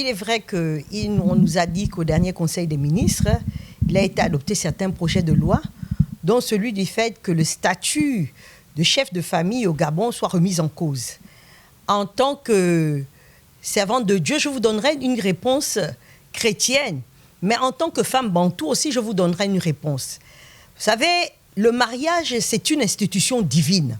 il est vrai qu'on nous a dit qu'au dernier Conseil des ministres, il a été adopté certains projets de loi, dont celui du fait que le statut de chef de famille au Gabon soit remis en cause. En tant que servante de Dieu, je vous donnerai une réponse chrétienne, mais en tant que femme bantou aussi, je vous donnerai une réponse. Vous savez, le mariage, c'est une institution divine.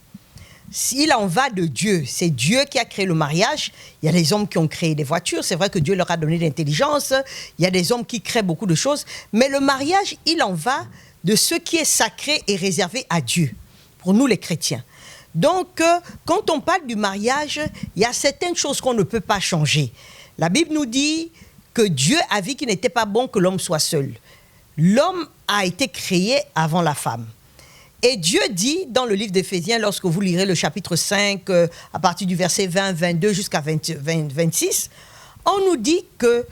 Il en va de Dieu. C'est Dieu qui a créé le mariage. Il y a des hommes qui ont créé des voitures. C'est vrai que Dieu leur a donné l'intelligence. Il y a des hommes qui créent beaucoup de choses. Mais le mariage, il en va de ce qui est sacré et réservé à Dieu, pour nous les chrétiens. Donc, quand on parle du mariage, il y a certaines choses qu'on ne peut pas changer. La Bible nous dit que Dieu a vu qu'il n'était pas bon que l'homme soit seul. L'homme a été créé avant la femme. Et Dieu dit dans le livre d'Éphésiens, lorsque vous lirez le chapitre 5, à partir du verset 20, 22 jusqu'à 26, on nous dit que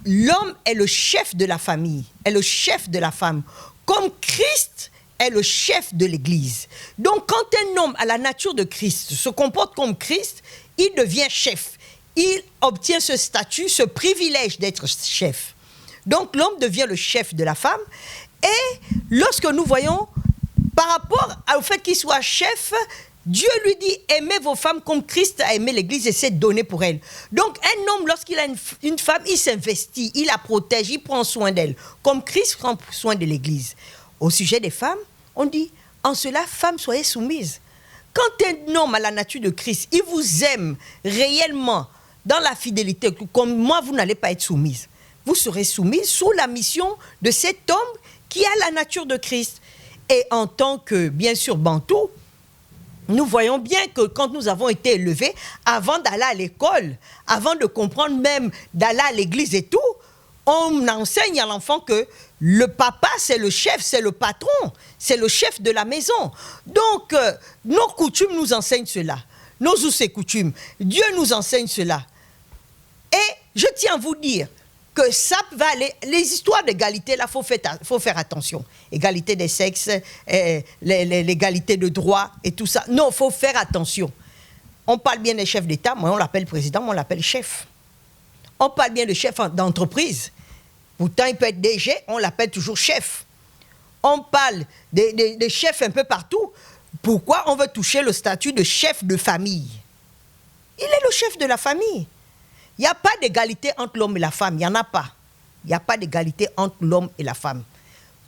l'homme est le chef de la famille, est le chef de la femme, comme Christ est le chef de l'Église. Donc quand un homme a la nature de Christ, se comporte comme Christ, il devient chef. Il obtient ce statut, ce privilège d'être chef. Donc l'homme devient le chef de la femme. Et lorsque nous voyons, par rapport au fait qu'il soit chef, Dieu lui dit, aimez vos femmes comme Christ a aimé l'Église et s'est donné pour elle. Donc un homme, lorsqu'il a une femme, il s'investit, il la protège, il prend soin d'elle, comme Christ prend soin de l'Église. Au sujet des femmes, on dit, en cela, femmes, soyez soumises. Quand un homme a la nature de Christ, il vous aime réellement dans la fidélité, comme moi, vous n'allez pas être soumise. Vous serez soumise sous la mission de cet homme qui a la nature de Christ. Et en tant que, bien sûr, bantou, nous voyons bien que quand nous avons été élevés, avant d'aller à l'école, avant de comprendre même d'aller à l'église et tout, on enseigne à l'enfant que le papa, c'est le chef, c'est le patron, c'est le chef de la maison. Donc, nos coutumes nous enseignent cela. Nos us et coutumes. Dieu nous enseigne cela. Et je tiens à vous dire que ça va aller, les histoires d'égalité, là, faut faire attention. Égalité des sexes, l'égalité de droit et tout ça. Non, il faut faire attention. On parle bien des chefs d'État, moi on l'appelle président, moi on l'appelle chef. On parle bien de chef d'entreprise. Pourtant, il peut être DG, on l'appelle toujours chef. On parle des chefs un peu partout. Pourquoi on veut toucher le statut de chef de famille? Il est le chef de la famille. Il n'y a pas d'égalité entre l'homme et la femme. Il n'y en a pas. Il n'y a pas d'égalité entre l'homme et la femme.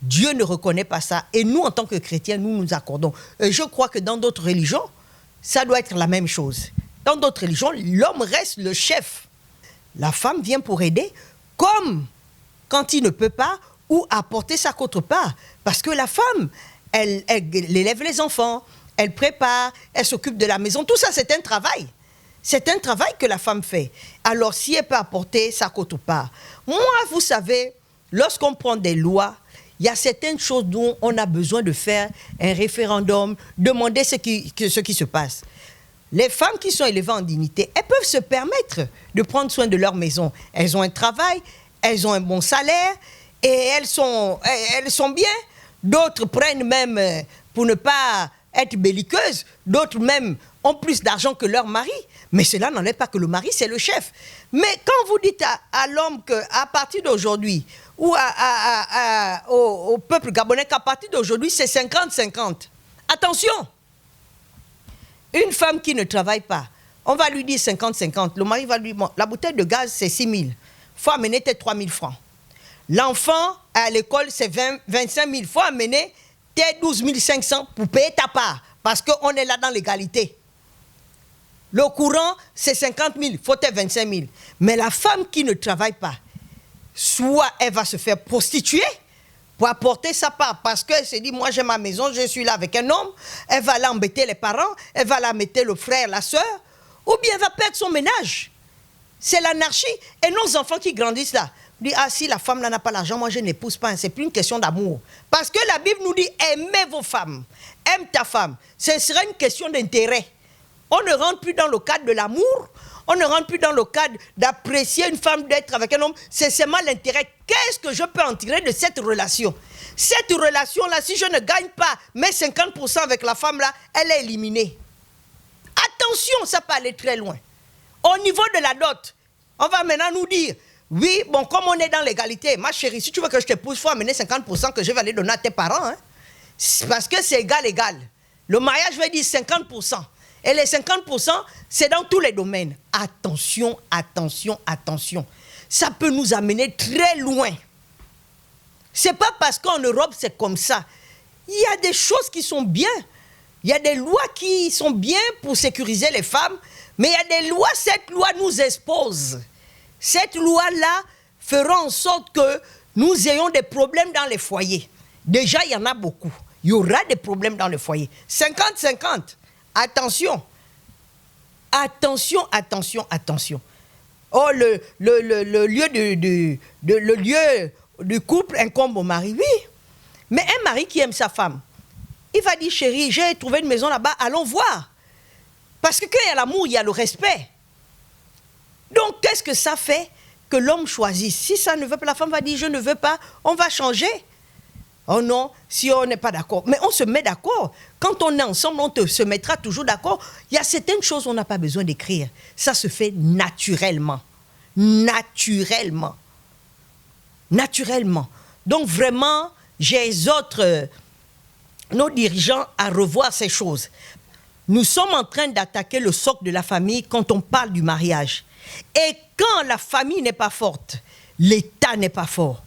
Dieu ne reconnaît pas ça. Et nous, en tant que chrétiens, nous nous accordons. Et je crois que dans d'autres religions, ça doit être la même chose. Dans d'autres religions, l'homme reste le chef. La femme vient pour aider, comme quand il ne peut pas, ou apporter sa contrepartie. Parce que la femme, elle élève les enfants, elle prépare, elle s'occupe de la maison. Tout ça, c'est un travail. C'est un travail que la femme fait. Alors, si elle peut apporter sa contrepartie. Moi, vous savez, lorsqu'on prend des lois, il y a certaines choses dont on a besoin de faire un référendum, demander ce qui se passe. Les femmes qui sont élevées en dignité, elles peuvent se permettre de prendre soin de leur maison. Elles ont un travail, elles ont un bon salaire, et elles sont bien. D'autres prennent même, pour ne pas être belliqueuses, d'autres même ont plus d'argent que leur mari. Mais cela n'enlève pas que le mari, c'est le chef. Mais quand vous dites à l'homme qu'à partir d'aujourd'hui, ou au peuple gabonais qu'à partir d'aujourd'hui, c'est 50-50. Attention! Une femme qui ne travaille pas, on va lui dire 50-50. Le mari va lui dire, la bouteille de gaz, c'est 6 000. Il faut amener peut-être 3 000 francs. L'enfant, à l'école, c'est 25 000. Il faut amener peut-être 12 500 pour payer ta part. Parce qu'on est là dans l'égalité. Le courant, c'est 50 000. Il faut peut-être 25 000. Mais la femme qui ne travaille pas, soit elle va se faire prostituer pour apporter sa part. Parce qu'elle s'est dit, moi j'ai ma maison, je suis là avec un homme. Elle va là embêter les parents, elle va là embêter le frère, la soeur. Ou bien elle va perdre son ménage. C'est l'anarchie. Et nos enfants qui grandissent là, disent, ah si la femme n'a pas l'argent, moi je n'épouse pas. C'est plus une question d'amour. Parce que la Bible nous dit, aimez vos femmes. Aime ta femme. Ce serait une question d'intérêt. On ne rentre plus dans le cadre de l'amour. On ne rentre plus dans le cadre d'apprécier une femme, d'être avec un homme. C'est seulement l'intérêt. Qu'est-ce que je peux en tirer de cette relation? Cette relation-là, si je ne gagne pas mes 50% avec la femme-là, elle est éliminée. Attention, ça peut aller très loin. Au niveau de la dot, On va maintenant nous dire, oui, bon, comme on est dans l'égalité, ma chérie, si tu veux que je t'épouse, il faut amener 50% que je vais aller donner à tes parents. Hein? Parce que c'est égal, égal. Le mariage veut dire 50%. Et les 50%, c'est dans tous les domaines. Attention, attention, attention. Ça peut nous amener très loin. C'est pas parce qu'en Europe, c'est comme ça. Il y a des choses qui sont bien. Il y a des lois qui sont bien pour sécuriser les femmes, mais il y a des lois, cette loi nous expose. Cette loi-là fera en sorte que nous ayons des problèmes dans les foyers. Déjà, il y en a beaucoup. Il y aura des problèmes dans les foyers. 50-50. Attention. Attention, attention, attention. Oh, le lieu du couple incombe au mari. Oui. Mais un mari qui aime sa femme, il va dire, chérie, j'ai trouvé une maison là-bas, allons voir. Parce que quand il y a l'amour, il y a le respect. Donc, qu'est-ce que ça fait que l'homme choisisse? Si ça ne veut pas, la femme va dire, je ne veux pas, on va changer. Oh non, si on n'est pas d'accord. Mais on se met d'accord. Quand on est ensemble, on se mettra toujours d'accord. Il y a certaines choses qu'on n'a pas besoin d'écrire. Ça se fait naturellement. Naturellement. Naturellement. Donc, vraiment, j'exhorte nos dirigeants à revoir ces choses. Nous sommes en train d'attaquer le socle de la famille quand on parle du mariage. Et quand la famille n'est pas forte, l'État n'est pas fort.